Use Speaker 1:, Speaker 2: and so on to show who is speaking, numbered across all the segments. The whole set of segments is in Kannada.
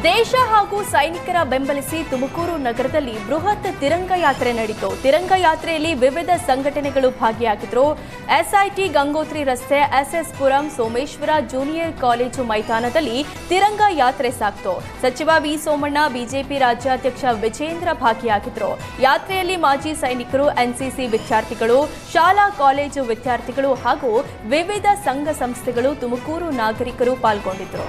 Speaker 1: ದೇಶ ಹಾಗೂ ಸೈನಿಕರ ಬೆಂಬಲಿಸಿ ತುಮಕೂರು ನಗರದಲ್ಲಿ ಬೃಹತ್ ತಿರಂಗ ಯಾತ್ರೆ ನಡೆಯಿತು. ತಿರಂಗ ಯಾತ್ರೆಯಲ್ಲಿ ವಿವಿಧ ಸಂಘಟನೆಗಳು ಭಾಗಿಯಾಗಿದ್ದರು. ಎಸ್ಐಟಿ ಗಂಗೋತ್ರಿ ರಸ್ತೆ, SS Puram, Someshwara junior college ಮೈದಾನದಲ್ಲಿ ತಿರಂಗ ಯಾತ್ರೆ ಸಾಗಿತು. ಸಚಿವ ವಿ ಸೋಮಣ್ಣ, ಬಿಜೆಪಿ ರಾಜ್ಯಾಧ್ಯಕ್ಷ ವಿಜೇಂದ್ರ ಭಾಗಿಯಾಗಿದ್ದರು. ಯಾತ್ರೆಯಲ್ಲಿ ಮಾಜಿ ಸೈನಿಕರು, ಎನ್ಸಿಸಿ ವಿದ್ಯಾರ್ಥಿಗಳು, ಶಾಲಾ ಕಾಲೇಜು ವಿದ್ಯಾರ್ಥಿಗಳು ಹಾಗೂ ವಿವಿಧ ಸಂಘ ಸಂಸ್ಥೆಗಳು, ತುಮಕೂರು ನಾಗರಿಕರು ಪಾಲ್ಗೊಂಡಿದ್ದರು.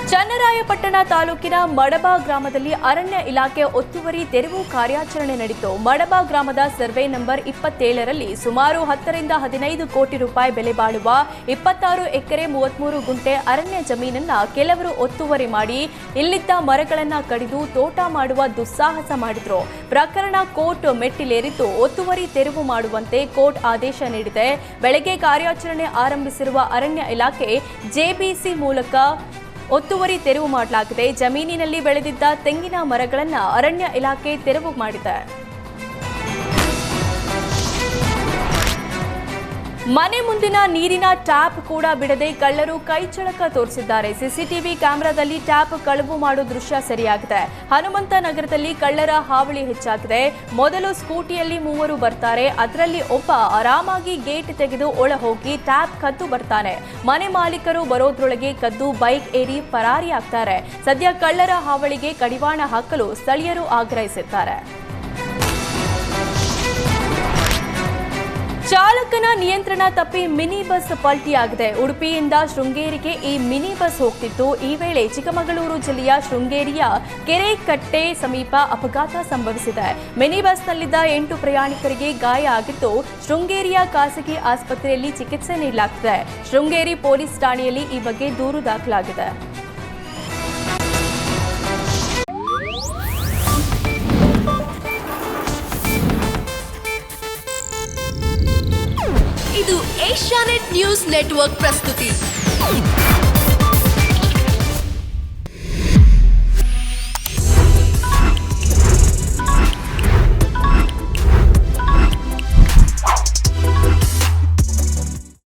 Speaker 1: ಚನ್ನರಾಯಪಟ್ಟಣ ತಾಲೂಕಿನ ಮಡಬ ಗ್ರಾಮದಲ್ಲಿ ಅರಣ್ಯ ಇಲಾಖೆ ಒತ್ತುವರಿ ತೆರವು ಕಾರ್ಯಾಚರಣೆ ನಡೆಯಿತು. ಮಡಬ ಗ್ರಾಮದ ಸರ್ವೆ ನಂಬರ್ 27ರಲ್ಲಿ ಸುಮಾರು 10 ರಿಂದ 15 ಕೋಟಿ ರೂಪಾಯಿ ಬೆಲೆ ಬಾಳುವ 26 ಎಕರೆ 33 ಗುಂಟೆ ಅರಣ್ಯ ಜಮೀನನ್ನ ಕೆಲವರು ಒತ್ತುವರಿ ಮಾಡಿ ಇಲ್ಲಿದ್ದ ಮರಗಳನ್ನು ಕಡಿದು ತೋಟ ಮಾಡುವ ದುಸ್ಸಾಹಸ ಮಾಡಿದ್ರು. ಪ್ರಕರಣ ಕೋರ್ಟ್ ಮೆಟ್ಟಿಲೇರಿದ್ದು ಒತ್ತುವರಿ ತೆರವು ಮಾಡುವಂತೆ ಕೋರ್ಟ್ ಆದೇಶ ನೀಡಿದೆ. ಬೆಳಗ್ಗೆ ಕಾರ್ಯಾಚರಣೆ ಆರಂಭಿಸಿರುವ ಅರಣ್ಯ ಇಲಾಖೆ ಜೆಬಿಸಿ ಮೂಲಕ ಒತ್ತುವರಿ ತೆರವು ಮಾಡಲಾಗಿದೆ. ಜಮೀನಿನಲ್ಲಿ ಬೆಳೆದಿದ್ದ ತೆಂಗಿನ ಮರಗಳನ್ನು ಅರಣ್ಯ ಇಲಾಖೆ ತೆರವು ಮಾಡಿದೆ. ಮನೆ ಮುಂದಿನ ನೀರಿನ ಟ್ಯಾಪ್ ಕೂಡ ಬಿಡದೆ ಕಳ್ಳರು ಕೈಚಳಕ ತೋರಿಸಿದ್ದಾರೆ. ಸಿಸಿಟಿವಿ ಕ್ಯಾಮೆರಾದಲ್ಲಿ ಟ್ಯಾಪ್ ಕಳವು ಮಾಡೋ ದೃಶ್ಯ ಸೆರೆಯಾಗಿದೆ. ಹನುಮಂತ ನಗರದಲ್ಲಿ ಕಳ್ಳರ ಹಾವಳಿ ಹೆಚ್ಚಾಗಿದೆ. ಮೊದಲು ಸ್ಕೂಟಿಯಲ್ಲಿ 3 ಬರ್ತಾರೆ. ಅದರಲ್ಲಿ ಒಬ್ಬ ಆರಾಮಾಗಿ ಗೇಟ್ ತೆಗೆದು ಒಳ ಹೋಗಿ ಟ್ಯಾಪ್ ಕದ್ದು ಬರ್ತಾನೆ. ಮನೆ ಮಾಲೀಕರು ಬರೋದ್ರೊಳಗೆ ಕದ್ದು ಬೈಕ್ ಏರಿ ಪರಾರಿಯಾಗ್ತಾರೆ. ಸದ್ಯ ಕಳ್ಳರ ಹಾವಳಿಗೆ ಕಡಿವಾಣ ಹಾಕಲು ಸ್ಥಳೀಯರು ಆಗ್ರಹಿಸಿದ್ದಾರೆ. ಚಾಲಕನ ನಿಯಂತ್ರಣ ತಪ್ಪಿ ಮಿನಿ ಬಸ್ ಪಲ್ಟಿಯಾಗಿದೆ. ಉಡುಪಿಯಿಂದ ಶೃಂಗೇರಿಗೆ ಈ ಮಿನಿ ಬಸ್ ಹೋಗ್ತಿತ್ತು. ಈ ವೇಳೆ ಚಿಕ್ಕಮಗಳೂರು ಜಿಲ್ಲೆಯ ಶೃಂಗೇರಿಯ ಕೆರೆಕಟ್ಟೆ ಸಮೀಪ ಅಪಘಾತ ಸಂಭವಿಸಿದೆ. ಮಿನಿ ಬಸ್ನಲ್ಲಿದ್ದ 8 ಪ್ರಯಾಣಿಕರಿಗೆ ಗಾಯ ಆಗಿದ್ದು ಶೃಂಗೇರಿಯ ಖಾಸಗಿ ಆಸ್ಪತ್ರೆಯಲ್ಲಿ ಚಿಕಿತ್ಸೆ ನೀಡಲಾಗುತ್ತಿದೆ. ಶೃಂಗೇರಿ ಪೊಲೀಸ್ ಠಾಣೆಯಲ್ಲಿ ಈ ಬಗ್ಗೆ ದೂರು ದಾಖಲಾಗಿದೆ.
Speaker 2: ಇದು ಏಷ್ಯಾನೆಟ್ ನ್ಯೂಸ್ ನೆಟ್ವರ್ಕ್ ಪ್ರಸ್ತುತಿ.